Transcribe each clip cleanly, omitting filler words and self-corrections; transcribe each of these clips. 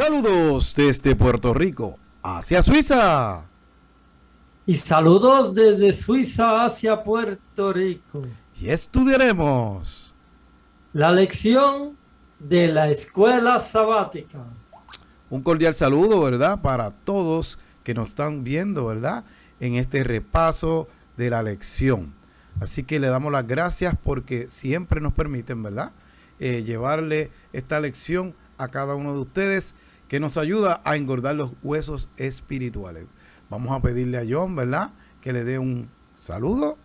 Saludos desde Puerto Rico hacia Suiza. Y saludos desde Suiza hacia Puerto Rico. Y estudiaremos La lección de la escuela sabática. un cordial saludo, ¿verdad? Para todos que nos están viendo, ¿verdad? En este repaso de la lección. Así que le damos las gracias porque siempre nos permiten, ¿verdad? Llevarle esta lección a cada uno de ustedes que nos ayuda a engordar los huesos espirituales. Vamos a pedirle a John, ¿verdad? Que le dé un saludo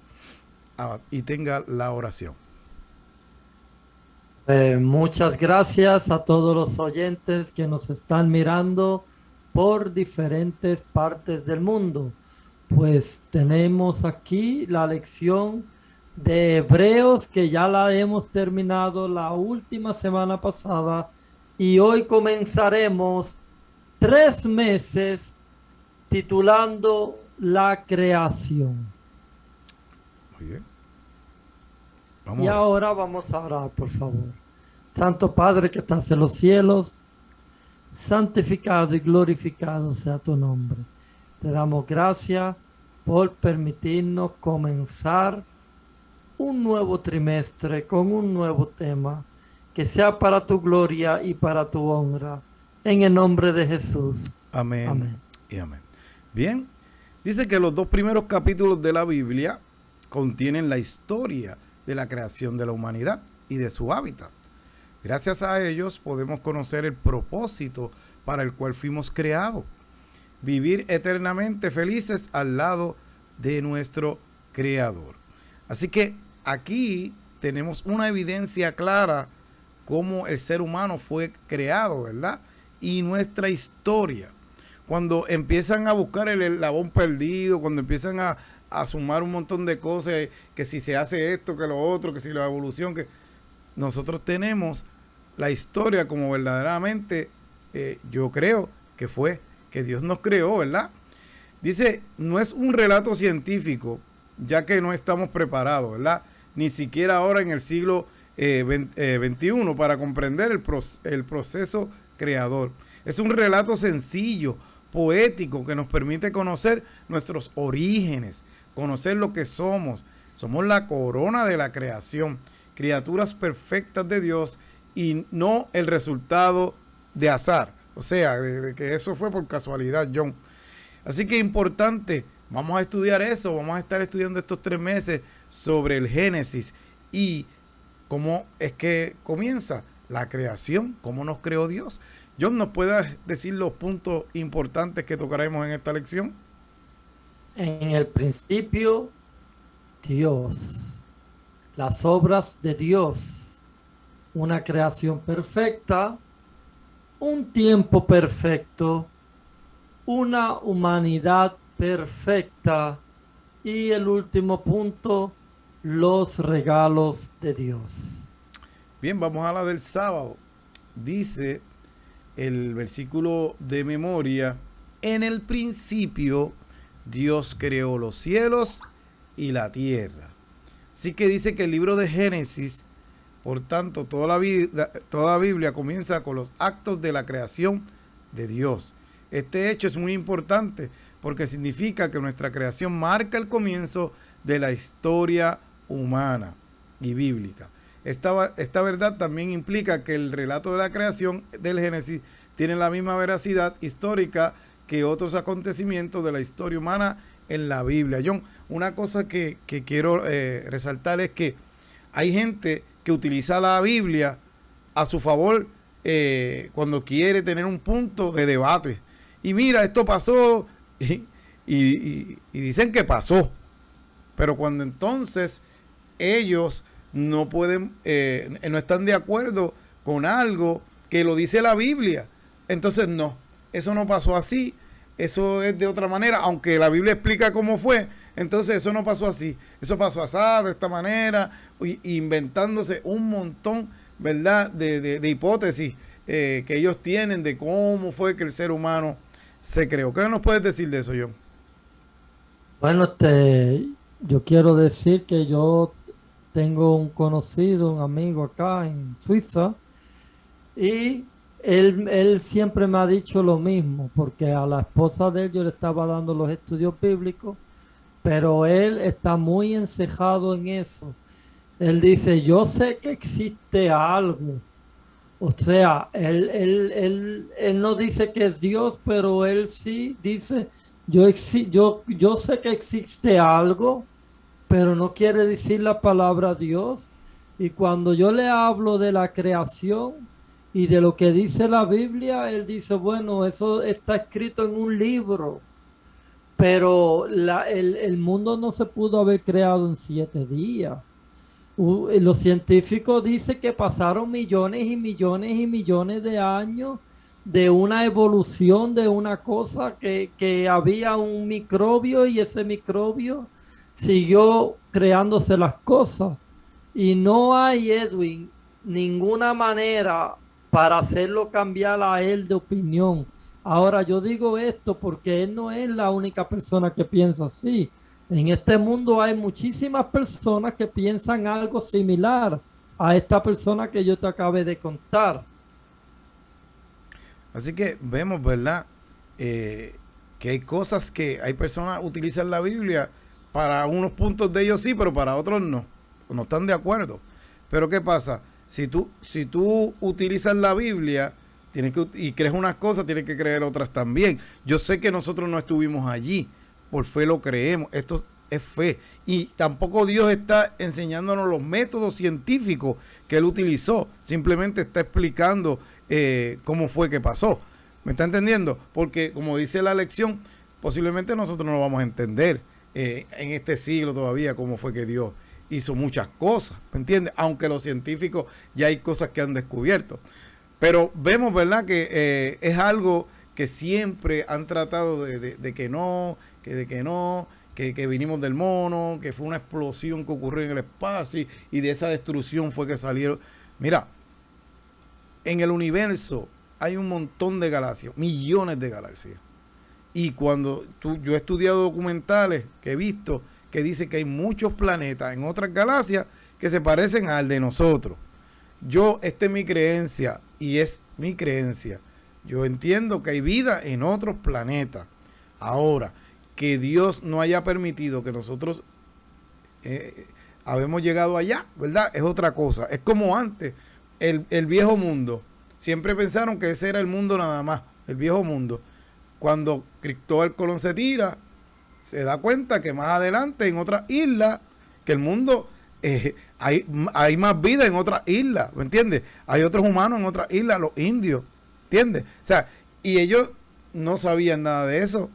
y tenga la oración. Muchas gracias a todos los oyentes que nos están mirando por diferentes partes del mundo. Pues tenemos aquí la lección de Hebreos que ya la hemos terminado la última semana pasada y hoy comenzaremos 3 meses titulando La creación. Muy bien. Y ahora vamos a orar, por favor. Santo Padre que estás en los cielos, santificado y glorificado sea tu nombre. Te damos gracias por permitirnos comenzar un nuevo trimestre con un nuevo tema, que sea para tu gloria y para tu honra. En el nombre de Jesús. Amén. Amén. Y amén. Bien, dice que los 2 primeros capítulos de la Biblia contienen la historia de la creación de la humanidad y de su hábitat. Gracias a ellos podemos conocer el propósito para el cual fuimos creados. Vivir eternamente felices al lado de nuestro Creador. Así que aquí tenemos una evidencia clara cómo el ser humano fue creado, ¿verdad? Y nuestra historia. Cuando empiezan a buscar el eslabón perdido, cuando empiezan a sumar un montón de cosas, que si se hace esto, que lo otro, que si la evolución, que nosotros tenemos la historia como verdaderamente yo creo que fue, que Dios nos creó, ¿verdad? Dice, no es un relato científico, ya que no estamos preparados, ¿verdad? Ni siquiera ahora en el siglo XXI para comprender el proceso creador. Es un relato sencillo, poético, que nos permite conocer nuestros orígenes, conocer lo que somos. Somos la corona de la creación, criaturas perfectas de Dios y no el resultado de azar. O sea, de que eso fue por casualidad, John. Así que es importante, vamos a estudiar eso, vamos a estar estudiando estos 3 meses sobre el Génesis y cómo es que comienza la creación, cómo nos creó Dios. John, ¿nos puedes decir los puntos importantes que tocaremos en esta lección? En el principio, Dios. Las obras de Dios. Una creación perfecta, un tiempo perfecto, una humanidad perfecta y el último punto, los regalos de Dios. Bien, vamos a la del sábado. Dice el versículo de memoria, en el principio Dios creó los cielos y la tierra. Así que dice que el libro de Génesis, por tanto, toda la Biblia comienza con los actos de la creación de Dios. Este hecho es muy importante porque significa que nuestra creación marca el comienzo de la historia humana y bíblica. Esta verdad también implica que el relato de la creación del Génesis tiene la misma veracidad histórica que otros acontecimientos de la historia humana en la Biblia. John, una cosa que quiero resaltar es que hay gente que utiliza la Biblia a su favor cuando quiere tener un punto de debate. Y mira, esto pasó y dicen que pasó. Pero cuando entonces ellos no pueden, no están de acuerdo con algo que lo dice la Biblia, entonces no, eso no pasó así, eso es de otra manera, aunque la Biblia explica cómo fue, entonces eso no pasó así, eso pasó así, de esta manera, inventándose un montón, ¿verdad?, de hipótesis que ellos tienen de cómo fue que el ser humano se creó. ¿Qué nos puedes decir de eso, John? Bueno, yo quiero decir que yo tengo un conocido, un amigo acá en Suiza, y él siempre me ha dicho lo mismo, porque a la esposa de él yo le estaba dando los estudios bíblicos, pero él está muy encejado en eso. Él dice, yo sé que existe algo. O sea, él no dice que es Dios, pero él sí dice, yo sé que existe algo, pero no quiere decir la palabra Dios. Y cuando yo le hablo de la creación y de lo que dice la Biblia, él dice, bueno, eso está escrito en un libro, pero el mundo no se pudo haber creado en 7 días. Los científicos dicen que pasaron millones y millones y millones de años de una evolución de una cosa que había un microbio y ese microbio siguió creándose las cosas. Y no hay, Edwin, ninguna manera para hacerlo cambiar a él de opinión. Ahora, yo digo esto porque él no es la única persona que piensa así. En este mundo hay muchísimas personas que piensan algo similar a esta persona que yo te acabé de contar. Así que vemos, ¿verdad? Que hay cosas que hay personas que utilizan la Biblia para unos puntos de ellos sí, pero para otros no. No están de acuerdo. Pero ¿qué pasa? Si tú utilizas la Biblia y crees unas cosas, tienes que creer otras también. Yo sé que nosotros no estuvimos allí, por fe lo creemos. Esto es fe. Y tampoco Dios está enseñándonos los métodos científicos que Él utilizó. Simplemente está explicando cómo fue que pasó. ¿Me está entendiendo? Porque como dice la lección, posiblemente nosotros no lo vamos a entender en este siglo todavía cómo fue que Dios hizo muchas cosas, ¿me entiendes? Aunque los científicos ya hay cosas que han descubierto. Pero vemos, ¿verdad? Que es algo que siempre han tratado de que no, que vinimos del mono, que fue una explosión que ocurrió en el espacio y de esa destrucción fue que salieron. Mira, en el universo hay un montón de galaxias, millones de galaxias. Y cuando yo he estudiado documentales que he visto que dice que hay muchos planetas en otras galaxias que se parecen al de nosotros. Esta es mi creencia y es mi creencia. Yo entiendo que hay vida en otros planetas. Ahora, que Dios no haya permitido que nosotros habemos llegado allá, ¿verdad? Es otra cosa. Es como antes, el viejo mundo. Siempre pensaron que ese era el mundo nada más, el viejo mundo. Cuando Cristóbal Colón se tira, se da cuenta que más adelante en otras islas, que el mundo, hay más vida en otras islas, ¿me entiendes? Hay otros humanos en otras islas, los indios, ¿entiendes? O sea, y ellos no sabían nada de eso,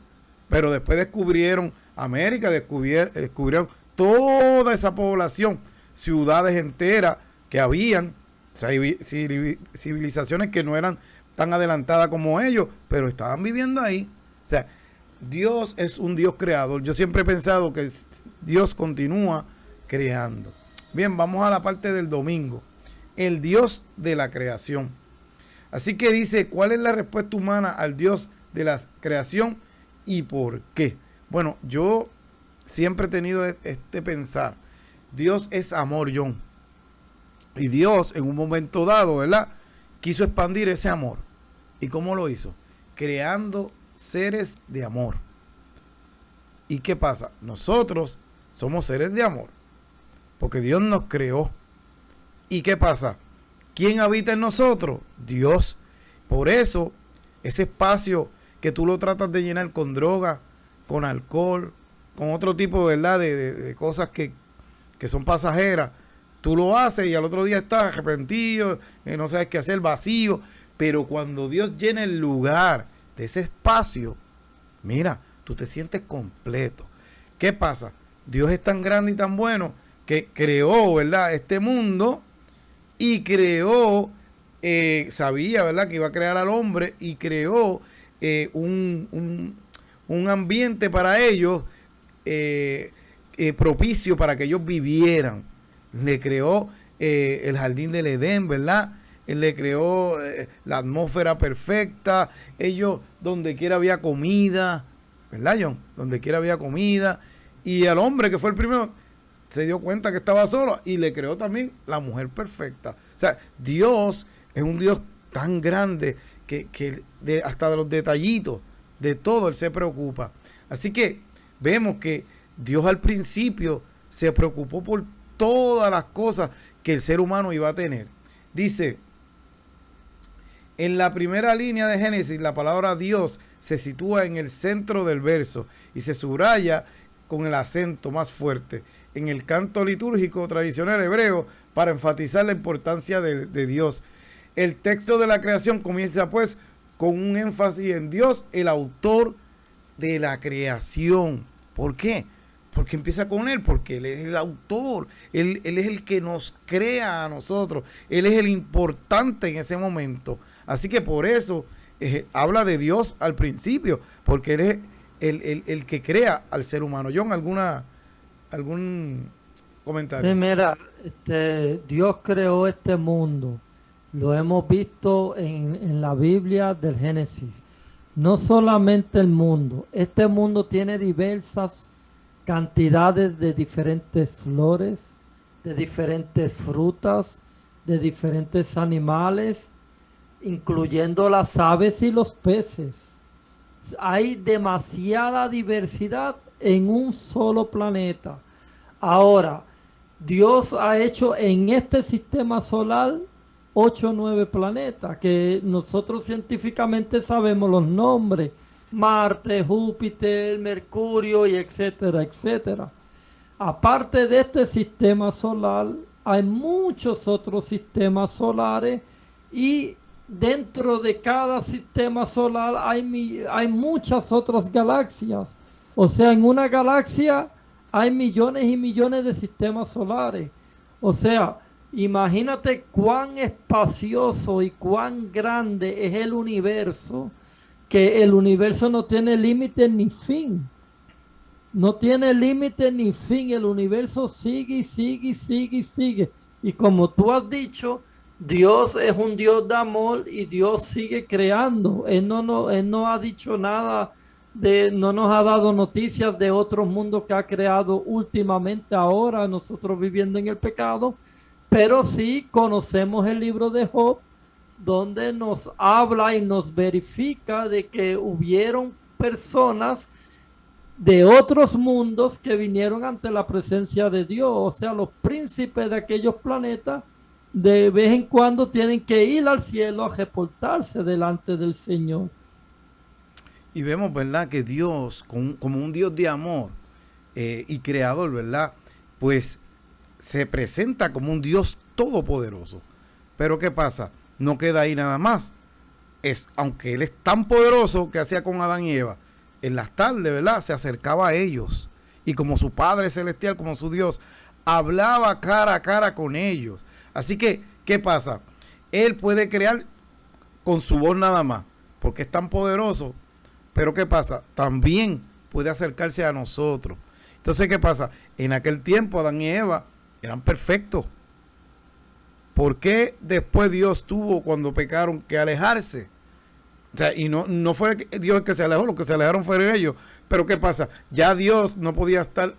pero después descubrieron América, descubrieron toda esa población, ciudades enteras que habían, o sea, civilizaciones que no eran tan adelantadas como ellos, pero estaban viviendo ahí. O sea, Dios es un Dios creador. Yo siempre he pensado que Dios continúa creando. Bien, vamos a la parte del domingo. El Dios de la creación. Así que dice, ¿cuál es la respuesta humana al Dios de la creación y por qué? Bueno, yo siempre he tenido este pensar. Dios es amor, John. Y Dios en un momento dado, ¿verdad? Quiso expandir ese amor. ¿Y cómo lo hizo? Creando seres de amor. ¿Y qué pasa? Nosotros somos seres de amor, porque Dios nos creó. ¿Y qué pasa? ¿Quién habita en nosotros? Dios. Por eso, ese espacio que tú lo tratas de llenar con droga, con alcohol, con otro tipo, ¿verdad? de cosas que son pasajeras, tú lo haces y al otro día estás arrepentido, no sabes qué hacer, vacío. Pero cuando Dios llena el lugar de ese espacio, mira, tú te sientes completo. ¿Qué pasa? Dios es tan grande y tan bueno que creó, ¿verdad?, este mundo y creó, sabía, ¿verdad?, que iba a crear al hombre y creó un ambiente para ellos propicio para que ellos vivieran. Le creó el jardín del Edén, ¿verdad? Él le creó la atmósfera perfecta. Ellos, donde quiera había comida, ¿verdad, John? Donde quiera había comida. Y al hombre que fue el primero, se dio cuenta que estaba solo y le creó también la mujer perfecta. O sea, Dios es un Dios tan grande que hasta de los detallitos, de todo Él se preocupa. Así que vemos que Dios al principio se preocupó por todas las cosas que el ser humano iba a tener. Dice, en la primera línea de Génesis, la palabra Dios se sitúa en el centro del verso y se subraya con el acento más fuerte en el canto litúrgico tradicional hebreo para enfatizar la importancia de Dios. El texto de la creación comienza pues con un énfasis en Dios, el autor de la creación. ¿Por qué? Porque empieza con Él, porque Él es el autor, Él es el que nos crea a nosotros, Él es el importante en ese momento. Así que por eso habla de Dios al principio, porque Él es el que crea al ser humano. John, ¿algún comentario? Sí, mira, Dios creó este mundo. Lo hemos visto en la Biblia del Génesis. No solamente el mundo. Este mundo tiene diversas cantidades de diferentes flores, de diferentes frutas, de diferentes animales, incluyendo las aves y los peces. Hay demasiada diversidad en un solo planeta. Ahora, Dios ha hecho en este sistema solar 8 o 9 planetas que nosotros científicamente sabemos los nombres: Marte, Júpiter, Mercurio, y etcétera, etcétera. Aparte de este sistema solar, hay muchos otros sistemas solares, y dentro de cada sistema solar hay muchas otras galaxias. O sea, en una galaxia hay millones y millones de sistemas solares. O sea, imagínate cuán espacioso y cuán grande es el universo, que el universo no tiene límite ni fin. No tiene límite ni fin. El universo sigue y sigue y sigue y sigue. Y como tú has dicho, Dios es un Dios de amor y Dios sigue creando. Él no ha dicho nada no nos ha dado noticias de otros mundos que ha creado últimamente, ahora nosotros viviendo en el pecado, pero sí conocemos el libro de Job, donde nos habla y nos verifica de que hubieron personas de otros mundos que vinieron ante la presencia de Dios. O sea, los príncipes de aquellos planetas de vez en cuando tienen que ir al cielo a reportarse delante del Señor. Y vemos, ¿verdad?, que Dios, como un Dios de amor y creador, ¿verdad?, pues se presenta como un Dios todopoderoso. Pero ¿qué pasa? No queda ahí nada más. Aunque Él es tan poderoso que hacía con Adán y Eva, en las tardes, ¿verdad?, se acercaba a ellos. Y como su Padre Celestial, como su Dios, hablaba cara a cara con ellos. Así que, ¿qué pasa? Él puede crear con su voz nada más, porque es tan poderoso. Pero ¿qué pasa? También puede acercarse a nosotros. Entonces, ¿qué pasa? En aquel tiempo Adán y Eva eran perfectos. ¿Por qué después Dios tuvo, cuando pecaron, que alejarse? O sea, y no fue Dios el que se alejó, los que se alejaron fueron ellos. Pero ¿qué pasa? Ya Dios no podía estar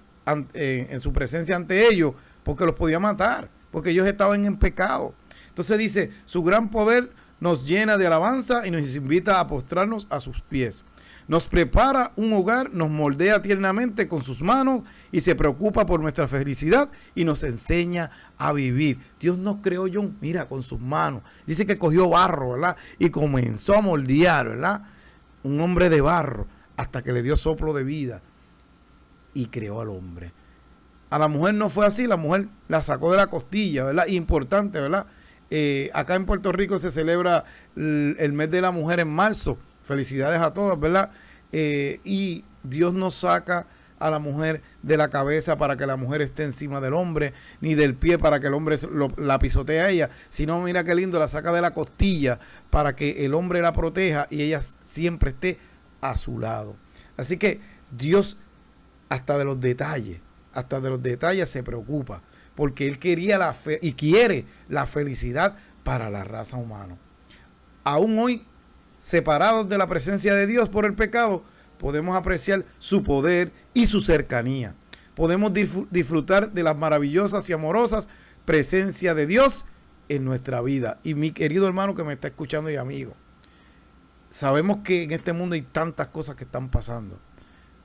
en su presencia ante ellos, porque los podía matar, porque ellos estaban en pecado. Entonces dice, su gran poder nos llena de alabanza y nos invita a postrarnos a sus pies. Nos prepara un hogar, nos moldea tiernamente con sus manos y se preocupa por nuestra felicidad y nos enseña a vivir. Dios nos creó, John, mira, con sus manos. Dice que cogió barro, ¿verdad? Y comenzó a moldear, ¿verdad? Un hombre de barro, hasta que le dio soplo de vida y creó al hombre. A la mujer no fue así, la mujer la sacó de la costilla, ¿verdad? Importante, ¿verdad? Acá en Puerto Rico se celebra el mes de la mujer en marzo. Felicidades a todas, ¿verdad? Y Dios no saca a la mujer de la cabeza para que la mujer esté encima del hombre, ni del pie para que el hombre la pisotee a ella, sino, mira qué lindo, la saca de la costilla para que el hombre la proteja y ella siempre esté a su lado. Así que Dios, hasta de los detalles se preocupa, porque Él quería y quiere la felicidad para la raza humana. Aún hoy, separados de la presencia de Dios por el pecado, podemos apreciar su poder y su cercanía. Podemos disfrutar de las maravillosas y amorosas presencia de Dios en nuestra vida. Y mi querido hermano que me está escuchando y amigo, sabemos que en este mundo hay tantas cosas que están pasando,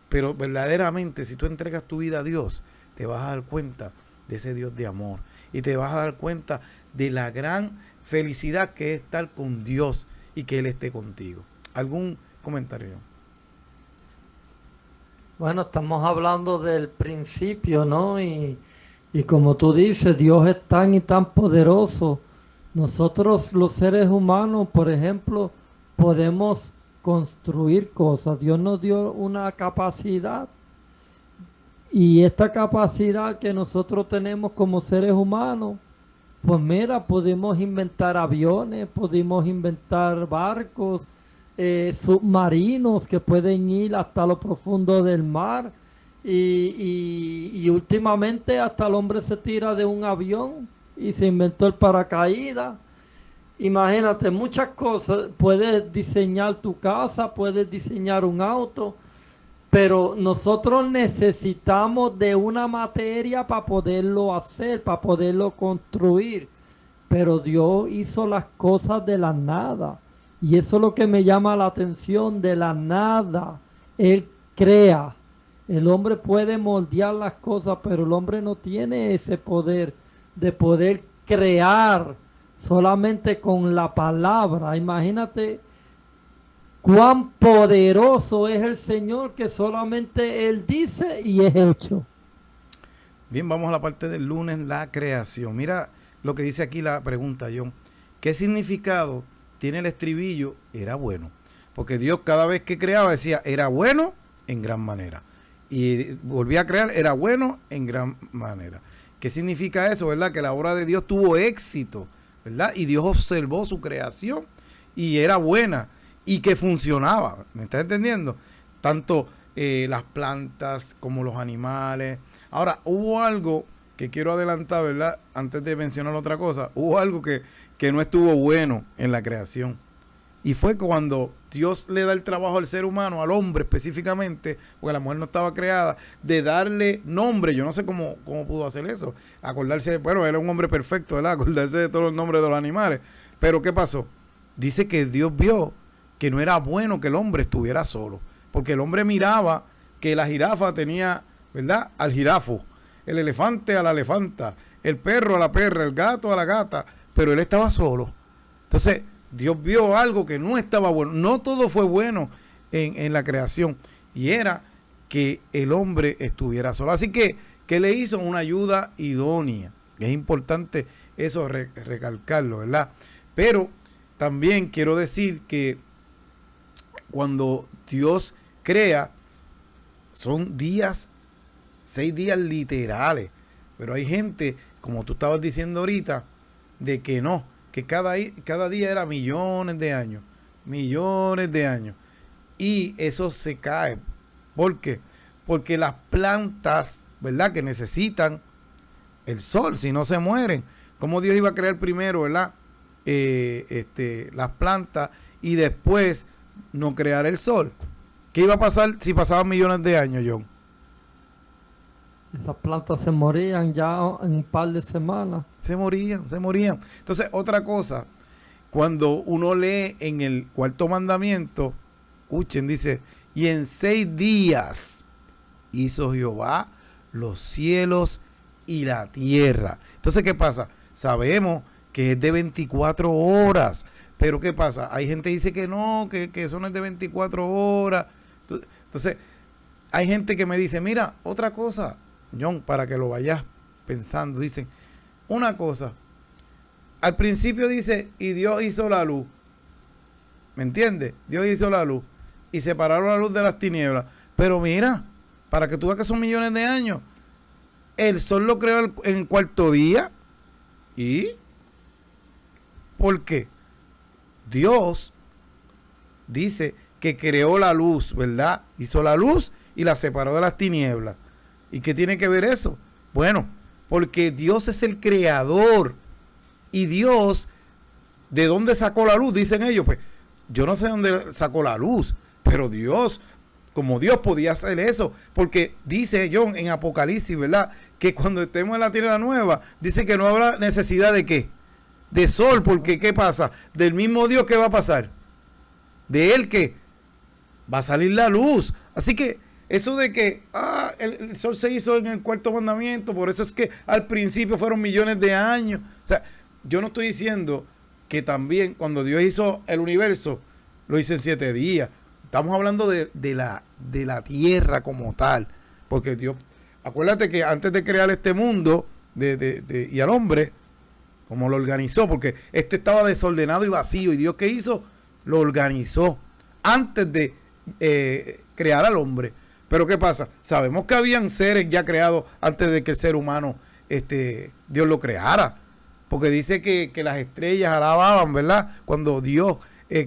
pero verdaderamente si tú entregas tu vida a Dios, te vas a dar cuenta de ese Dios de amor y te vas a dar cuenta de la gran felicidad que es estar con Dios y que Él esté contigo. ¿Algún comentario? Bueno, estamos hablando del principio, ¿no? Y como tú dices, Dios es tan y tan poderoso. Nosotros los seres humanos, por ejemplo, podemos construir cosas. Dios nos dio una capacidad y esta capacidad que nosotros tenemos como seres humanos, pues mira, podemos inventar aviones, podemos inventar barcos, submarinos que pueden ir hasta lo profundo del mar y últimamente hasta el hombre se tira de un avión y se inventó el paracaídas. Imagínate, muchas cosas, puedes diseñar tu casa, puedes diseñar un auto, pero nosotros necesitamos de una materia para poderlo hacer, para poderlo construir. Pero Dios hizo las cosas de la nada. Y eso es lo que me llama la atención, de la nada. Él crea. El hombre puede moldear las cosas, pero el hombre no tiene ese poder de poder crear solamente con la palabra. Imagínate cuán poderoso es el Señor, que solamente Él dice y es hecho. Bien, vamos a la parte del lunes, la creación. Mira lo que dice aquí la pregunta, John. ¿Qué significado tiene el estribillo? Era bueno. Porque Dios cada vez que creaba decía, era bueno en gran manera. Y volvía a crear, era bueno en gran manera. ¿Qué significa eso, verdad? Que la obra de Dios tuvo éxito, ¿verdad? Y Dios observó su creación y era buena y que funcionaba. ¿Me estás entendiendo? Tanto las plantas como los animales. Ahora, hubo algo que quiero adelantar, ¿verdad? Antes de mencionar otra cosa, hubo algo que no estuvo bueno en la creación. Y fue cuando Dios le da el trabajo al ser humano, al hombre específicamente, porque la mujer no estaba creada, de darle nombre. Yo no sé cómo pudo hacer eso. Acordarse, bueno, era un hombre perfecto, ¿verdad? Acordarse de todos los nombres de los animales. Pero ¿qué pasó? Dice que Dios vio que no era bueno que el hombre estuviera solo. Porque el hombre miraba que la jirafa tenía, ¿verdad?, al jirafo, el elefante a la elefanta, el perro a la perra, el gato a la gata, pero él estaba solo. Entonces, Dios vio algo que no estaba bueno. No todo fue bueno en la creación. Y era que el hombre estuviera solo. Así que, ¿qué le hizo? Una ayuda idónea. Es importante eso recalcarlo, ¿verdad? Pero también quiero decir que cuando Dios crea, son días, 6 días literales. Pero hay gente, como tú estabas diciendo ahorita, de que no, que cada día era millones de años. Y eso se cae. ¿Por qué? Porque las plantas, ¿verdad?, que necesitan el sol, si no se mueren. ¿Cómo Dios iba a crear primero, ¿verdad?, las plantas y después no crear el sol? ¿Qué iba a pasar si pasaban millones de años, John? Esas plantas se morían ya en un par de semanas. Se morían. Entonces, otra cosa, cuando uno lee en el cuarto mandamiento, escuchen, dice, y en 6 días hizo Jehová los cielos y la tierra. Entonces, ¿qué pasa? Sabemos que es de 24 horas, pero ¿qué pasa? Hay gente que dice que no, que eso no es de 24 horas. Entonces, hay gente que me dice, mira, otra cosa, John, para que lo vayas pensando, dicen, una cosa, al principio dice, y Dios hizo la luz, ¿me entiendes? Dios hizo la luz, y separaron la luz de las tinieblas, pero mira, para que tú veas que son millones de años, el sol lo creó en el cuarto día, ¿y por qué? Dios dice que creó la luz, ¿verdad? Hizo la luz y la separó de las tinieblas. ¿Y qué tiene que ver eso? Bueno, porque Dios es el creador. Y Dios, ¿de dónde sacó la luz? Dicen ellos, pues, yo no sé de dónde sacó la luz, pero Dios, como Dios podía hacer eso, porque dice John en Apocalipsis, ¿verdad?, que cuando estemos en la tierra nueva, dice que no habrá necesidad de ¿qué? de sol, porque ¿qué pasa? Del mismo Dios, ¿qué va a pasar? De Él que va a salir la luz. Así que eso de que el sol se hizo en el cuarto mandamiento, por eso es que al principio fueron millones de años. O sea, yo no estoy diciendo que también cuando Dios hizo el universo, lo hizo en 7 días. Estamos hablando de la tierra como tal. Porque Dios, acuérdate que antes de crear este mundo y al hombre, como lo organizó, porque este estaba desordenado y vacío, y Dios, ¿qué hizo? Lo organizó antes de crear al hombre. Pero ¿qué pasa? Sabemos que habían seres ya creados antes de que el ser humano, Dios lo creara. Porque dice que las estrellas alababan, ¿verdad? Cuando Dios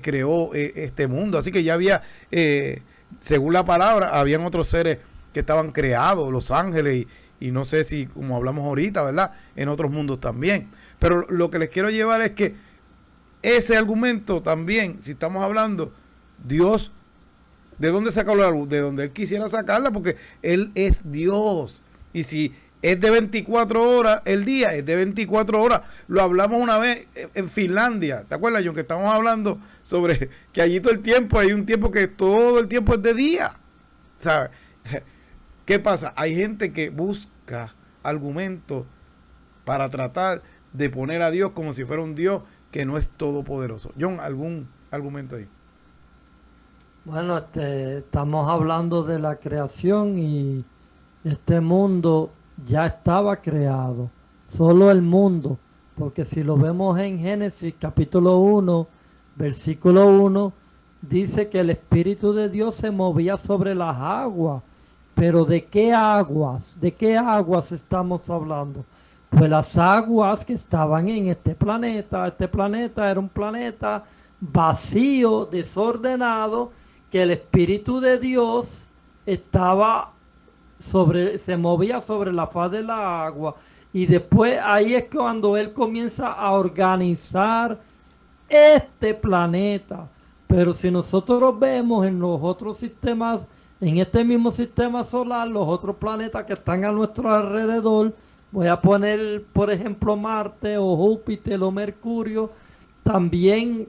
creó este mundo. Así que ya había, según la palabra, habían otros seres que estaban creados, los ángeles, y no sé si, como hablamos ahorita, ¿verdad? En otros mundos también. Pero lo que les quiero llevar es que ese argumento también, si estamos hablando, Dios, ¿de dónde sacó la luz? De donde Él quisiera sacarla, porque Él es Dios. Y si es de 24 horas el día, es de 24 horas. Lo hablamos una vez en Finlandia. ¿Te acuerdas, John? Que estamos hablando sobre que allí todo el tiempo, hay un tiempo que todo el tiempo es de día. ¿Sabes? ¿Qué pasa? Hay gente que busca argumentos para tratar de poner a Dios como si fuera un Dios que no es todopoderoso. John, ¿algún argumento ahí? Bueno, estamos hablando de la creación y este mundo ya estaba creado, solo el mundo, porque si lo vemos en Génesis capítulo 1, versículo 1, dice que el Espíritu de Dios se movía sobre las aguas. Pero ¿de qué aguas? ¿De qué aguas estamos hablando? Pues las aguas que estaban en este planeta era un planeta vacío, desordenado, que el Espíritu de Dios se movía sobre la faz de la agua. Y después ahí es cuando Él comienza a organizar este planeta. Pero si nosotros vemos en los otros sistemas, en este mismo sistema solar, los otros planetas que están a nuestro alrededor, voy a poner, por ejemplo, Marte o Júpiter o Mercurio, también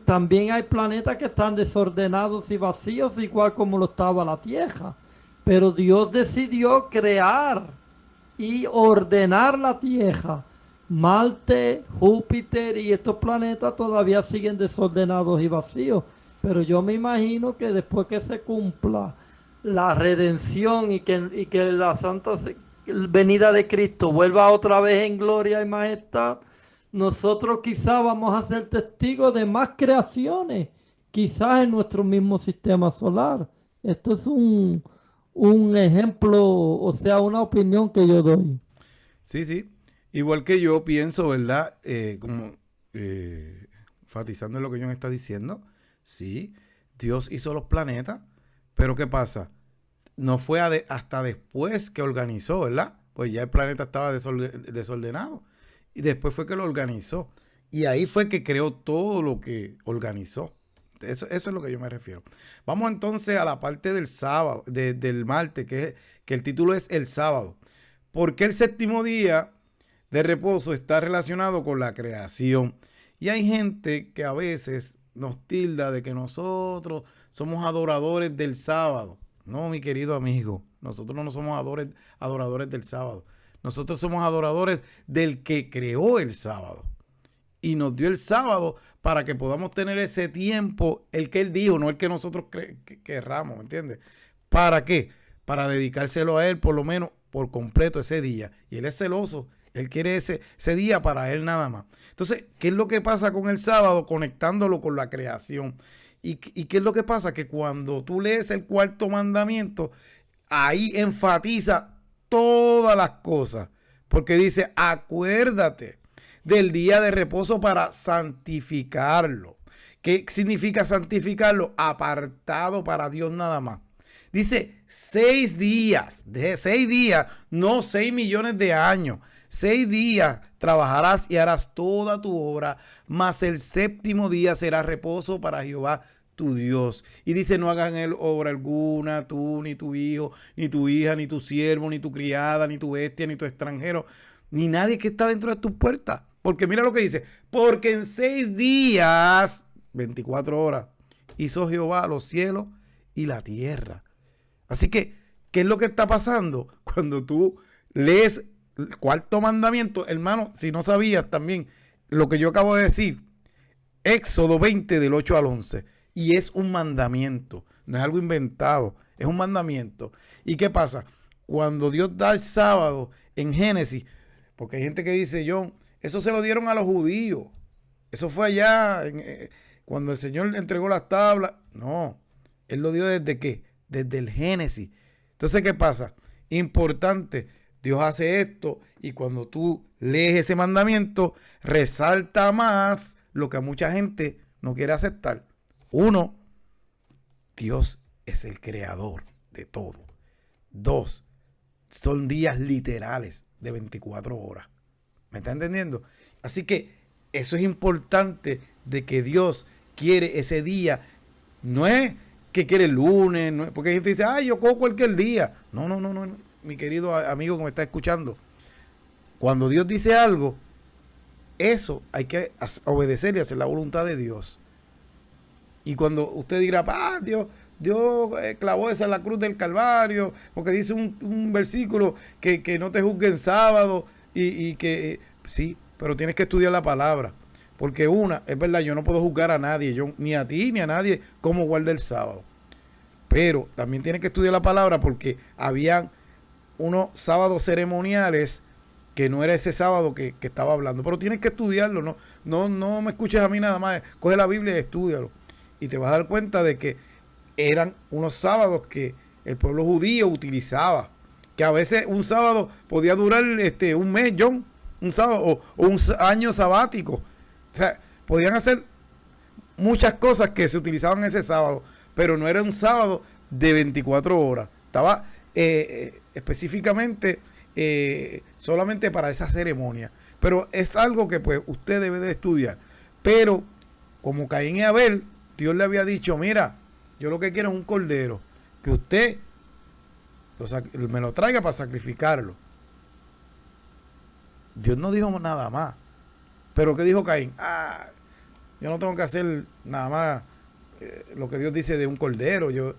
hay planetas que están desordenados y vacíos, igual como lo estaba la Tierra. Pero Dios decidió crear y ordenar la Tierra. Marte, Júpiter y estos planetas todavía siguen desordenados y vacíos. Pero yo me imagino que después que se cumpla la redención y que la santa venida de Cristo vuelva otra vez en gloria y majestad, nosotros quizás vamos a ser testigos de más creaciones, quizás en nuestro mismo sistema solar. Esto es un ejemplo, o sea, una opinión que yo doy. Sí, sí. Igual que yo pienso, ¿verdad? Como enfatizando en lo que John está diciendo, sí, Dios hizo los planetas, pero ¿qué pasa? No fue hasta después que organizó, ¿verdad? Pues ya el planeta estaba desordenado. Y después fue que lo organizó. Y ahí fue que creó todo lo que organizó. Eso es lo que yo me refiero. Vamos entonces a la parte del sábado, del martes, que el título es el sábado. ¿Por qué el séptimo día de reposo está relacionado con la creación? Y hay gente que a veces nos tilda de que nosotros somos adoradores del sábado. No, mi querido amigo, nosotros no somos adoradores del sábado. Nosotros somos adoradores del que creó el sábado. Y nos dio el sábado para que podamos tener ese tiempo, el que Él dijo, no el que nosotros querramos, ¿me entiendes? ¿Para qué? Para dedicárselo a Él por lo menos por completo ese día. Y Él es celoso, Él quiere ese día para Él nada más. Entonces, ¿qué es lo que pasa con el sábado? Conectándolo con la creación. ¿Y qué es lo que pasa? Que cuando tú lees el cuarto mandamiento, ahí enfatiza todas las cosas. Porque dice, acuérdate del día de reposo para santificarlo. ¿Qué significa santificarlo? Apartado para Dios nada más. Dice 6 días, de 6 días, no 6 millones de años. 6 días trabajarás y harás toda tu obra, mas el séptimo día será reposo para Jehová tu Dios. Y dice, no hagan él obra alguna, tú, ni tu hijo, ni tu hija, ni tu siervo, ni tu criada, ni tu bestia, ni tu extranjero, ni nadie que está dentro de tus puertas. Porque mira lo que dice, porque en 6 días, 24 horas, hizo Jehová los cielos y la tierra. Así que, ¿qué es lo que está pasando? Cuando tú lees el cuarto mandamiento, hermano, si no sabías también lo que yo acabo de decir, Éxodo 20 del 8 al 11, y es un mandamiento, no es algo inventado, es un mandamiento. ¿Y qué pasa? Cuando Dios da el sábado en Génesis, porque hay gente que dice, John, eso se lo dieron a los judíos, eso fue allá cuando el Señor entregó las tablas. No, Él lo dio desde ¿qué? Desde el Génesis. Entonces, ¿qué pasa? Importante, Dios hace esto y cuando tú lees ese mandamiento, resalta más lo que a mucha gente no quiere aceptar. Uno, Dios es el creador de todo. Dos, son días literales de 24 horas. ¿Me está entendiendo? Así que eso es importante de que Dios quiere ese día. No es que quiere el lunes, no es, porque hay gente que dice, ay, yo cojo cualquier día. No, mi querido amigo que me está escuchando. Cuando Dios dice algo, eso hay que obedecer y hacer la voluntad de Dios. Y cuando usted dirá, Dios clavó esa en la cruz del Calvario, porque dice un versículo que no te juzguen sábado y que sí, pero tienes que estudiar la palabra. Porque es verdad, yo no puedo juzgar a nadie, ni a ti ni a nadie, cómo guarda el sábado. Pero también tienes que estudiar la palabra porque habían unos sábados ceremoniales que no era ese sábado que estaba hablando. Pero tienes que estudiarlo, no me escuches a mí nada más. Coge la Biblia y estúdialo. Y te vas a dar cuenta de que eran unos sábados que el pueblo judío utilizaba. Que a veces un sábado podía durar un mes, John. Un sábado o un año sabático. O sea, podían hacer muchas cosas que se utilizaban ese sábado. Pero no era un sábado de 24 horas. Estaba específicamente solamente para esa ceremonia. Pero es algo que pues usted debe de estudiar. Pero como Caín y Abel, Dios le había dicho, mira, yo lo que quiero es un cordero, que usted me lo traiga para sacrificarlo. Dios no dijo nada más. Pero ¿qué dijo Caín? Yo no tengo que hacer nada más lo que Dios dice de un cordero. Yo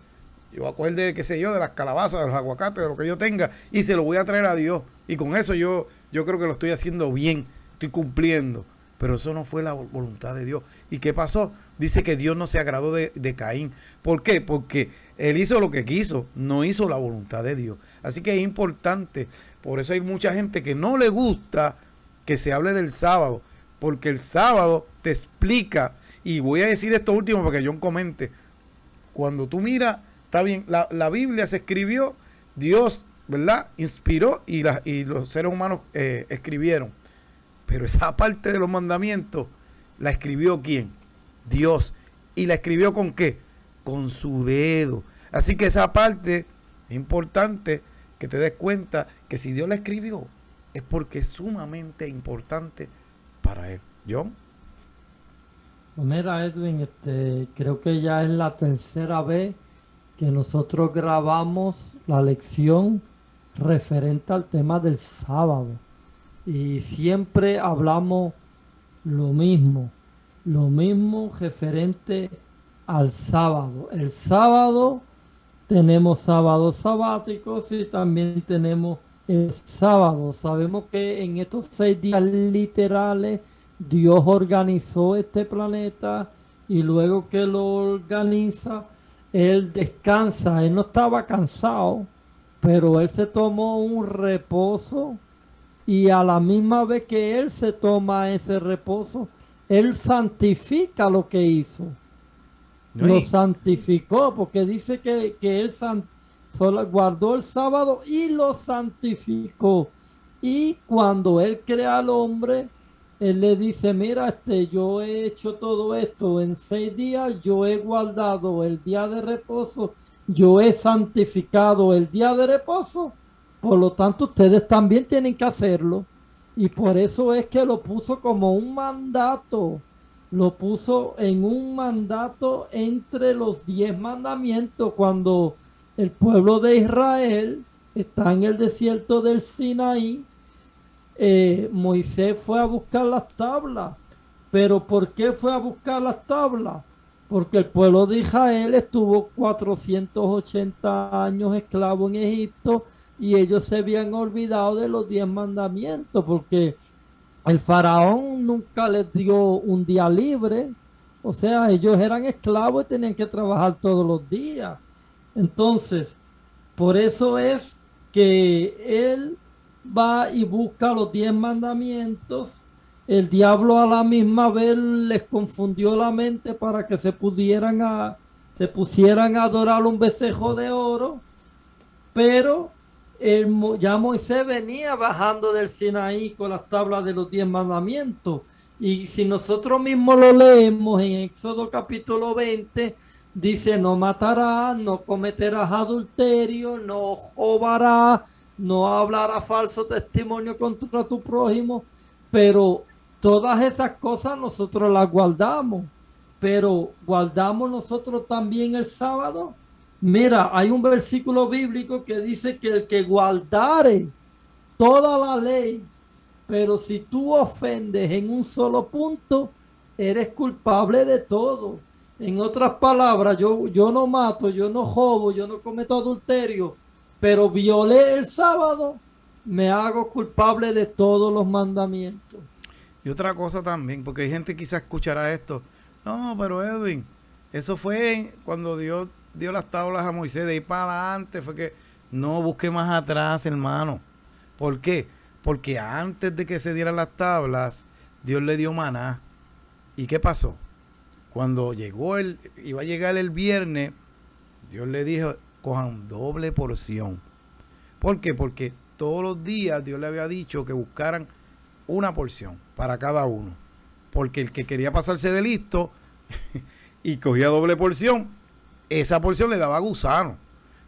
acuerde, qué sé yo, de las calabazas, de los aguacates, de lo que yo tenga, y se lo voy a traer a Dios. Y con eso yo creo que lo estoy haciendo bien, estoy cumpliendo. Pero eso no fue la voluntad de Dios. ¿Y qué pasó? Dice que Dios no se agradó de Caín. ¿Por qué? Porque él hizo lo que quiso, no hizo la voluntad de Dios. Así que es importante. Por eso hay mucha gente que no le gusta que se hable del sábado. Porque el sábado te explica, y voy a decir esto último para que John comente. Cuando tú miras, está bien, la Biblia se escribió, Dios, ¿verdad? Inspiró y los seres humanos escribieron. Pero esa parte de los mandamientos la escribió ¿quién? Dios. ¿Y la escribió con qué? Con su dedo. Así que esa parte es importante que te des cuenta que si Dios la escribió es porque es sumamente importante para él. ¿John? Pues mira, Edwin, creo que ya es la tercera vez que nosotros grabamos la lección referente al tema del sábado. Y siempre hablamos lo mismo referente al sábado. El sábado tenemos sábados sabáticos y también tenemos el sábado. Sabemos que en estos 6 días literales Dios organizó este planeta y luego que lo organiza, Él descansa. Él no estaba cansado, pero Él se tomó un reposo. Y a la misma vez que Él se toma ese reposo, Él santifica lo que hizo. Lo santificó, porque dice que Él guardó el sábado y lo santificó. Y cuando Él crea al hombre, Él le dice, mira, yo he hecho todo esto en 6 días, yo he guardado el día de reposo, yo he santificado el día de reposo. Por lo tanto, ustedes también tienen que hacerlo. Y por eso es que lo puso como un mandato. Lo puso en un mandato entre los 10 mandamientos. Cuando el pueblo de Israel está en el desierto del Sinaí, Moisés fue a buscar las tablas. Pero ¿por qué fue a buscar las tablas? Porque el pueblo de Israel estuvo 480 años esclavo en Egipto y ellos se habían olvidado de los 10 mandamientos, porque el faraón nunca les dio un día libre. O sea, ellos eran esclavos y tenían que trabajar todos los días. Entonces, por eso es que él va y busca los 10 mandamientos. El diablo a la misma vez les confundió la mente para que se pusieran a adorar un becerro de oro, pero ya Moisés venía bajando del Sinaí con las tablas de los 10 mandamientos. Y si nosotros mismos lo leemos en Éxodo capítulo 20, dice: no matarás, no cometerás adulterio, no robarás, no hablarás falso testimonio contra tu prójimo. Pero todas esas cosas nosotros las guardamos. Pero guardamos nosotros también el sábado. Mira, hay un versículo bíblico que dice que el que guardare toda la ley, pero si tú ofendes en un solo punto, eres culpable de todo. En otras palabras, yo no mato, yo no robo, yo no cometo adulterio, pero violé el sábado, me hago culpable de todos los mandamientos. Y otra cosa también, porque hay gente que quizás escuchará esto. No, pero Edwin, eso fue cuando Dios dio las tablas a Moisés, de ahí para adelante fue que no busque más atrás, hermano. ¿Por qué? Porque antes de que se dieran las tablas, Dios le dio maná. ¿Y qué pasó? Cuando iba a llegar el viernes, Dios le dijo: cojan doble porción. ¿Por qué? Porque todos los días Dios le había dicho que buscaran una porción para cada uno. Porque el que quería pasarse de listo y cogía doble porción, esa porción le daba gusano.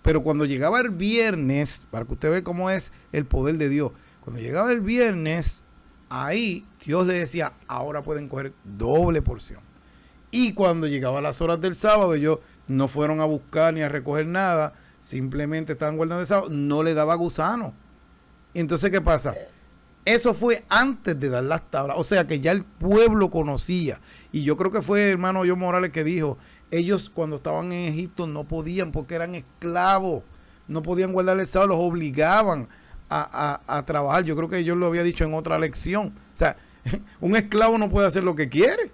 Pero cuando llegaba el viernes, para que usted vea cómo es el poder de Dios, cuando llegaba el viernes, ahí Dios le decía: ahora pueden coger doble porción. Y cuando llegaban las horas del sábado, ellos no fueron a buscar ni a recoger nada, simplemente estaban guardando el sábado, no le daba gusano. Y entonces, ¿qué pasa? Eso fue antes de dar las tablas, o sea que ya el pueblo conocía. Y yo creo que fue hermano John Morales que dijo: ellos cuando estaban en Egipto no podían porque eran esclavos, no podían guardar el sábado, los obligaban a trabajar. Yo creo que yo lo había dicho en otra lección. O sea, un esclavo no puede hacer lo que quiere,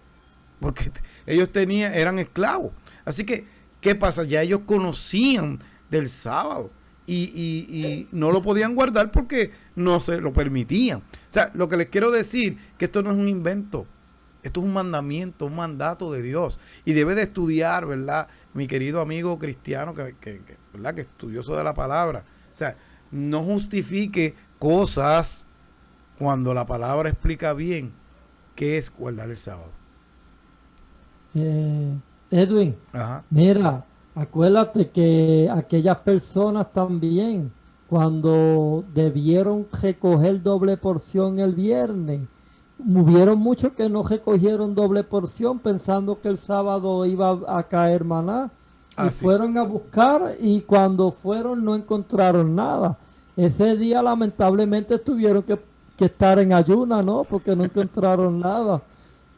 porque ellos eran esclavos. Así que, ¿qué pasa? Ya ellos conocían del sábado y no lo podían guardar porque no se lo permitían. O sea, lo que les quiero decir, que esto no es un invento, esto es un mandamiento, un mandato de Dios. Y debe de estudiar, ¿verdad? Mi querido amigo cristiano ¿verdad? Que estudioso de la palabra. O sea, no justifique cosas cuando la palabra explica bien qué es guardar el sábado. Edwin, Ajá. mira, acuérdate que aquellas personas también, cuando debieron recoger doble porción el viernes, hubieron muchos que no recogieron doble porción pensando que el sábado iba a caer maná y Así. fueron a buscar y cuando fueron no encontraron nada. Ese día lamentablemente tuvieron que estar en ayuna, ¿no? Porque no encontraron nada.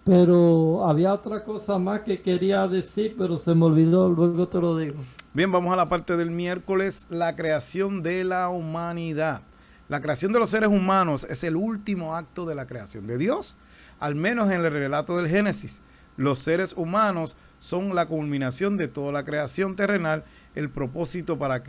Pero había otra cosa más que quería decir, pero se me olvidó, luego te lo digo. Bien, vamos a la parte del miércoles, la creación de la humanidad. La creación de los seres humanos es el último acto de la creación de Dios, al menos en el relato del Génesis. Los seres humanos son la culminación de toda la creación terrenal, el propósito para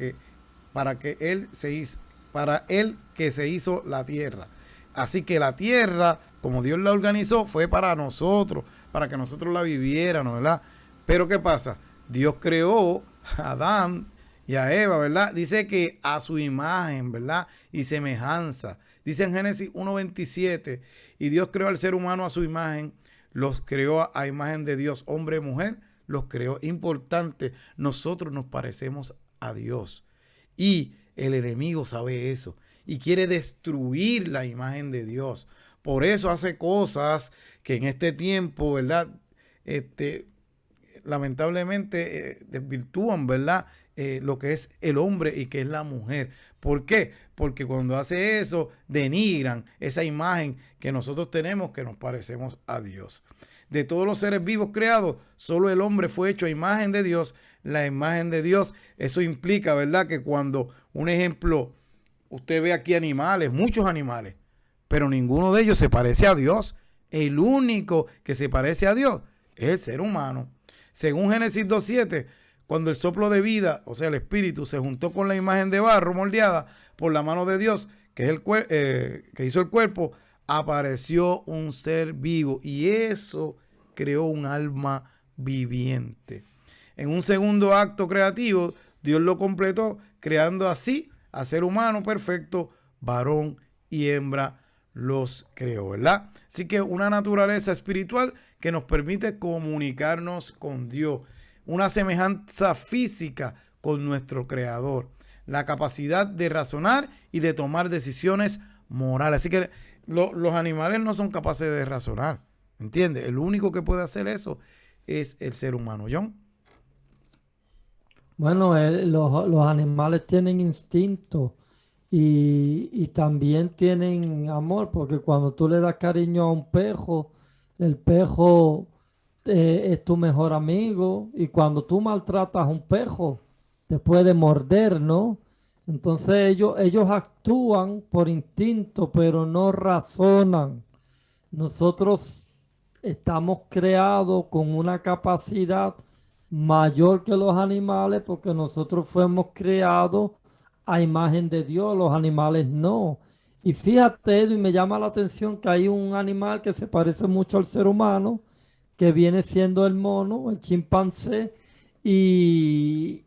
él que se hizo la tierra. Así que la tierra, como Dios la organizó, fue para nosotros, para que nosotros la viviéramos, ¿verdad? Pero ¿qué pasa? Dios creó a Adán y a Eva, ¿verdad? Dice que a su imagen, ¿verdad? Y semejanza. Dice en Génesis 1:27, y Dios creó al ser humano a su imagen, los creó a imagen de Dios, hombre y mujer, los creó. Importante, nosotros nos parecemos a Dios. Y el enemigo sabe eso y quiere destruir la imagen de Dios. Por eso hace cosas que en este tiempo, ¿verdad? Lamentablemente desvirtúan, ¿verdad? Lo que es el hombre y que es la mujer. ¿Por qué? Porque cuando hace eso, denigran esa imagen que nosotros tenemos, que nos parecemos a Dios. De todos los seres vivos creados, solo el hombre fue hecho a imagen de Dios, la imagen de Dios. Eso implica, ¿verdad?, que cuando, un ejemplo, usted ve aquí animales, muchos animales, pero ninguno de ellos se parece a Dios. El único que se parece a Dios es el ser humano. Según Génesis 2:7, cuando el soplo de vida, o sea, el espíritu, se juntó con la imagen de barro moldeada por la mano de Dios, que es que hizo el cuerpo, apareció un ser vivo y eso creó un alma viviente. En un segundo acto creativo, Dios lo completó, creando así a ser humano perfecto, varón y hembra los creó, ¿verdad? Así que una naturaleza espiritual que nos permite comunicarnos con Dios, una semejanza física con nuestro Creador, la capacidad de razonar y de tomar decisiones morales. Así que los animales no son capaces de razonar, ¿entiendes? El único que puede hacer eso es el ser humano. John. Bueno, los animales tienen instinto y también tienen amor, porque cuando tú le das cariño a un pejo, el pejo es tu mejor amigo, y cuando tú maltratas a un pejo, te puede morder, ¿no? Entonces ellos actúan por instinto, pero no razonan. Nosotros estamos creados con una capacidad mayor que los animales porque nosotros fuimos creados a imagen de Dios, los animales no. Y fíjate, Edwin, me llama la atención que hay un animal que se parece mucho al ser humano, que viene siendo el mono, el chimpancé, y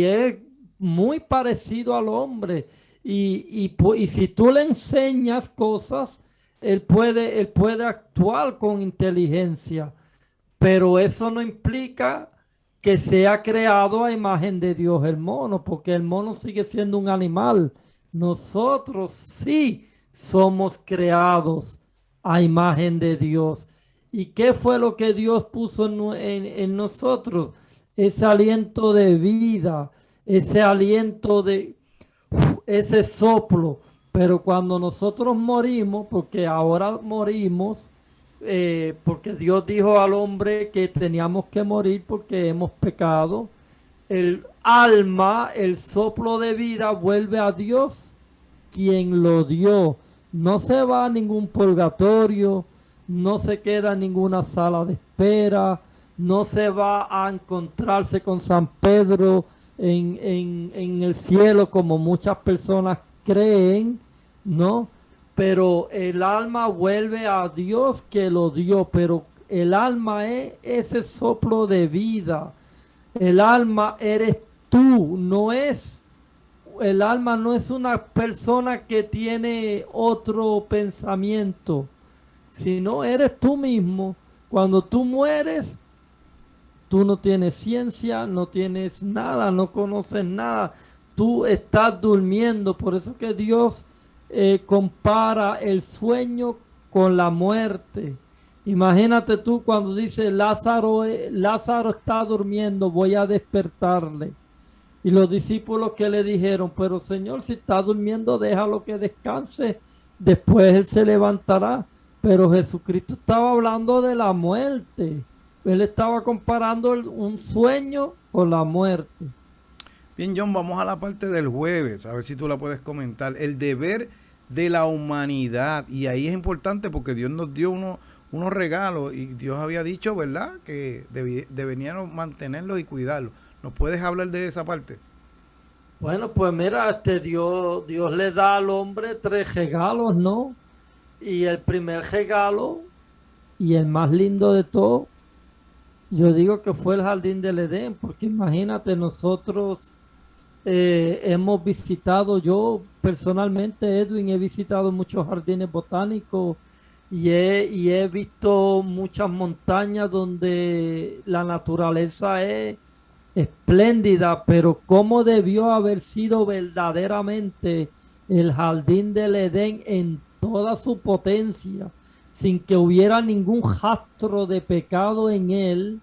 es muy parecido al hombre. Y si tú le enseñas cosas, él puede actuar con inteligencia, pero eso no implica que sea creado a imagen de Dios el mono, porque el mono sigue siendo un animal. Nosotros sí somos creados a imagen de Dios. ¿Y qué fue lo que Dios puso en nosotros? Ese aliento de vida, ese aliento de ese soplo. Pero cuando nosotros morimos, porque ahora morimos, porque Dios dijo al hombre que teníamos que morir porque hemos pecado, el alma, el soplo de vida vuelve a Dios, quien lo dio. No se va a ningún purgatorio, no se queda en ninguna sala de espera, no se va a encontrarse con San Pedro en el cielo como muchas personas creen, ¿no? Pero el alma vuelve a Dios que lo dio, pero el alma es ese soplo de vida. El alma eres tú, el alma no es una persona que tiene otro pensamiento, sino eres tú mismo. Cuando tú mueres, tú no tienes ciencia, no tienes nada, no conoces nada. Tú estás durmiendo. Por eso que Dios compara el sueño con la muerte. Imagínate tú cuando dice Lázaro está durmiendo, voy a despertarle. Y los discípulos que le dijeron, pero Señor, si está durmiendo, déjalo que descanse, después él se levantará. Pero Jesucristo estaba hablando de la muerte. Él estaba comparando un sueño con la muerte. Bien, John, vamos a la parte del jueves, a ver si tú la puedes comentar. El deber de la humanidad. Y ahí es importante porque Dios nos dio unos regalos y Dios había dicho, ¿verdad?, que deberíamos mantenerlos y cuidarlos. ¿Nos puedes hablar de esa parte? Bueno, pues mira, Dios le da al hombre 3 regalos, ¿no? Y el primer regalo, y el más lindo de todo, yo digo que fue el jardín del Edén, porque imagínate, nosotros hemos visitado, yo personalmente, Edwin, he visitado muchos jardines botánicos y he visto muchas montañas donde la naturaleza es espléndida, pero cómo debió haber sido verdaderamente el jardín del Edén en toda su potencia, sin que hubiera ningún rastro de pecado en él.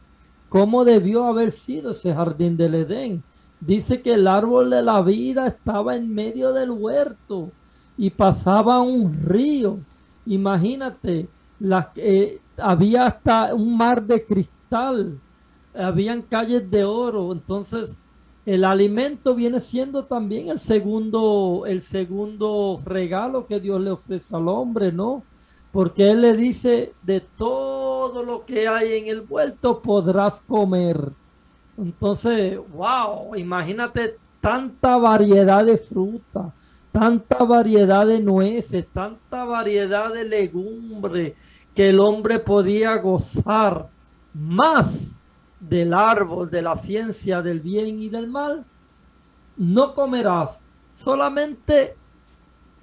Cómo debió haber sido ese jardín del Edén. Dice que el árbol de la vida estaba en medio del huerto y pasaba un río. Imagínate, había hasta un mar de cristal, habían calles de oro. Entonces, el alimento viene siendo también el segundo regalo que Dios le ofrece al hombre, ¿no? Porque Él le dice, de todo lo que hay en el huerto podrás comer. Entonces, wow, imagínate tanta variedad de fruta, tanta variedad de nueces, tanta variedad de legumbres que el hombre podía gozar más del árbol de la ciencia del bien y del mal. No comerás solamente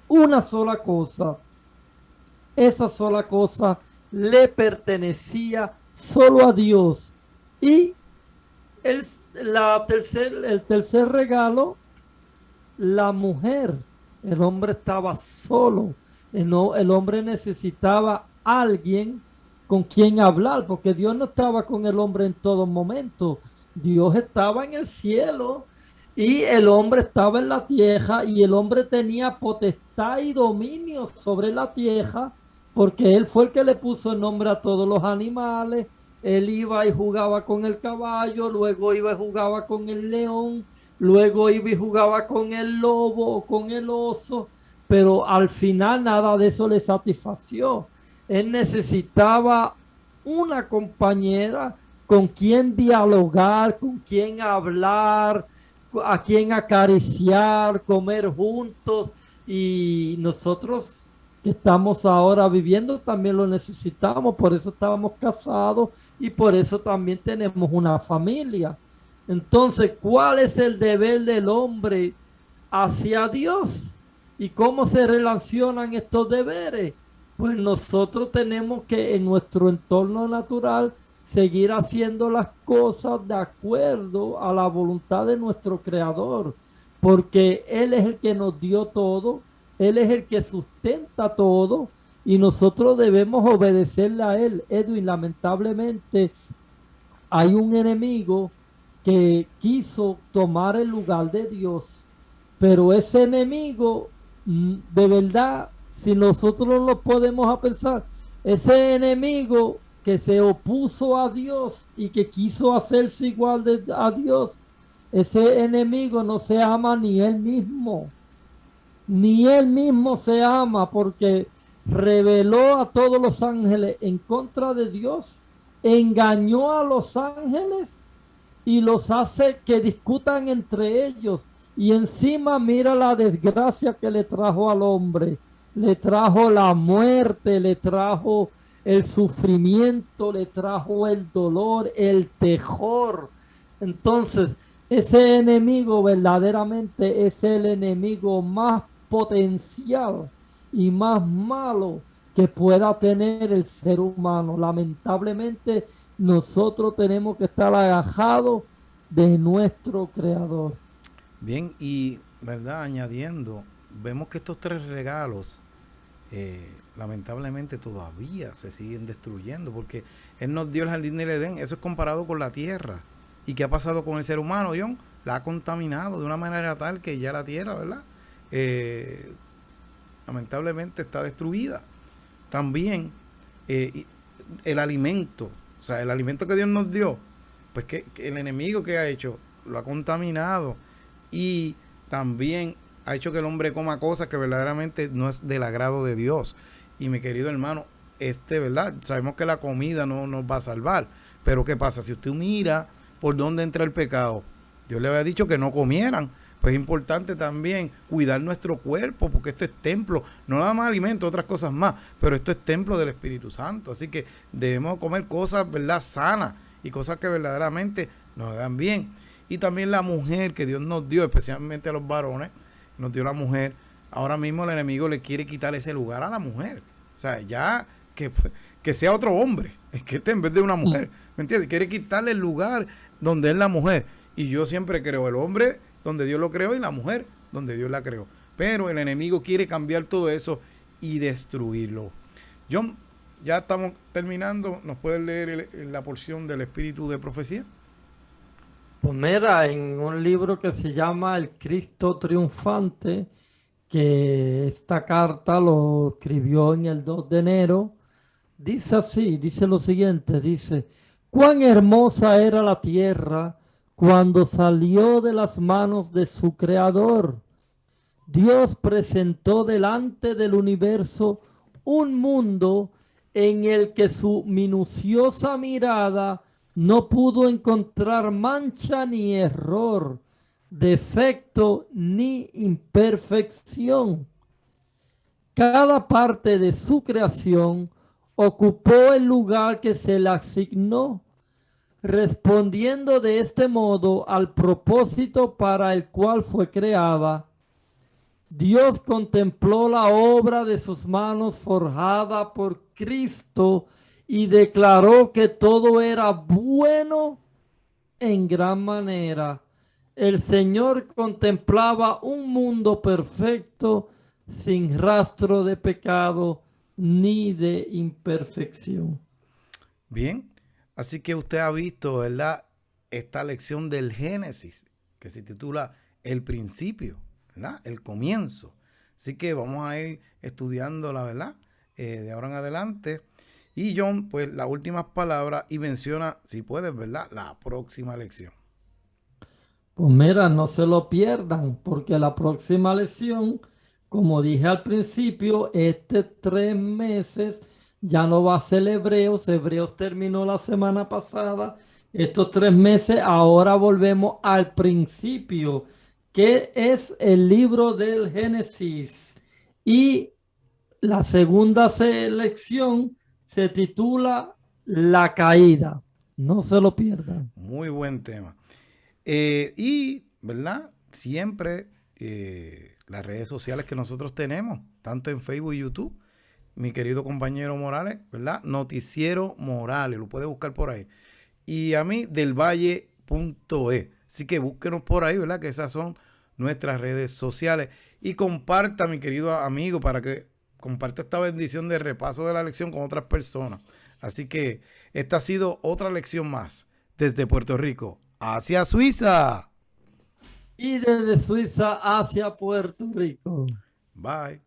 una sola cosa. Esa sola cosa le pertenecía solo a Dios. Y el, el tercer regalo, la mujer. El hombre estaba solo. El hombre necesitaba a alguien con quien hablar, porque Dios no estaba con el hombre en todo momento. Dios estaba en el cielo y el hombre estaba en la tierra, y el hombre tenía potestad y dominio sobre la tierra, porque él fue el que le puso el nombre a todos los animales. Él iba y jugaba con el caballo, luego iba y jugaba con el león, luego iba y jugaba con el lobo o con el oso, pero al final nada de eso le satisfació. Él necesitaba una compañera con quien dialogar, con quien hablar, a quien acariciar, comer juntos. Y nosotros que estamos ahora viviendo también lo necesitamos, por eso estábamos casados y por eso también tenemos una familia. Entonces, ¿cuál es el deber del hombre hacia Dios? ¿Y cómo se relacionan estos deberes? Pues nosotros tenemos que en nuestro entorno natural seguir haciendo las cosas de acuerdo a la voluntad de nuestro Creador, porque Él es el que nos dio todo, Él es el que sustenta todo y nosotros debemos obedecerle a Él. Edwin, lamentablemente hay un enemigo que quiso tomar el lugar de Dios, pero ese enemigo, de verdad, si nosotros lo podemos a pensar, ese enemigo que se opuso a Dios y que quiso hacerse igual a Dios, ese enemigo no se ama ni él mismo se ama, porque reveló a todos los ángeles en contra de Dios, engañó a los ángeles y los hace que discutan entre ellos. Y encima mira la desgracia que le trajo al hombre. Le trajo la muerte, le trajo el sufrimiento, le trajo el dolor, el terror. Entonces, ese enemigo verdaderamente es el enemigo más potencial y más malo que pueda tener el ser humano. Lamentablemente, nosotros tenemos que estar agajados de nuestro Creador. Bien, y verdad, añadiendo, vemos que estos tres regalos lamentablemente todavía se siguen destruyendo, porque Él nos dio el jardín del Edén. Eso es comparado con la tierra. ¿Y qué ha pasado con el ser humano, John? La ha contaminado de una manera tal que ya la tierra, ¿verdad? Lamentablemente está destruida. También el alimento, o sea, el alimento que Dios nos dio, pues que el enemigo que ha hecho, lo ha contaminado, y también ha hecho que el hombre coma cosas que verdaderamente no es del agrado de Dios. Y mi querido hermano, ¿verdad? Sabemos que la comida no nos va a salvar, pero ¿qué pasa? Si usted mira por dónde entra el pecado, Dios le había dicho que no comieran. Pues es importante también cuidar nuestro cuerpo, porque esto es templo, no nada más alimento, otras cosas más, pero esto es templo del Espíritu Santo. Así que debemos comer cosas, ¿verdad?, sanas, y cosas que verdaderamente nos hagan bien. Y también la mujer que Dios nos dio, especialmente a los varones, nos dio la mujer. Ahora mismo el enemigo le quiere quitar ese lugar a la mujer. O sea, ya que sea otro hombre, es que esté en vez de una mujer, ¿me entiendes? Quiere quitarle el lugar donde es la mujer. Y yo siempre creo, el hombre donde Dios lo creó y la mujer donde Dios la creó. Pero el enemigo quiere cambiar todo eso y destruirlo. John, ya estamos terminando. ¿Nos puedes leer la porción del espíritu de profecía? Pues mira, en un libro que se llama El Cristo Triunfante, que esta carta lo escribió en el 2 de enero, dice así, dice lo siguiente, dice, cuán hermosa era la tierra cuando salió de las manos de su creador. Dios presentó delante del universo un mundo en el que su minuciosa mirada no pudo encontrar mancha ni error, defecto ni imperfección. Cada parte de su creación ocupó el lugar que se le asignó, respondiendo de este modo al propósito para el cual fue creada. Dios contempló la obra de sus manos forjada por Cristo y declaró que todo era bueno en gran manera. El Señor contemplaba un mundo perfecto, sin rastro de pecado ni de imperfección. Bien, así que usted ha visto, ¿verdad? Esta lección del Génesis, que se titula El principio, ¿verdad? El comienzo. Así que vamos a ir estudiándola, ¿verdad? De ahora en adelante. Y John, pues las últimas palabras y menciona, si puedes, ¿verdad? La próxima lección. Pues mira, no se lo pierdan, porque la próxima lección, como dije al principio, 3 meses ya no va a ser Hebreos. Hebreos terminó la semana pasada. Estos 3 meses, ahora volvemos al principio, que es el libro del Génesis. Y la segunda lección se titula La caída. No se lo pierdan. Muy buen tema. Y, ¿verdad? Siempre las redes sociales que nosotros tenemos, tanto en Facebook y YouTube, mi querido compañero Morales, ¿verdad? Noticiero Morales, lo puede buscar por ahí. Y a mí, delvalle.e. Así que búsquenos por ahí, ¿verdad? Que esas son nuestras redes sociales. Y comparta, mi querido amigo, para que comparta esta bendición de repaso de la lección con otras personas. Así que esta ha sido otra lección más desde Puerto Rico hacia Suiza. Y desde Suiza hacia Puerto Rico. Bye.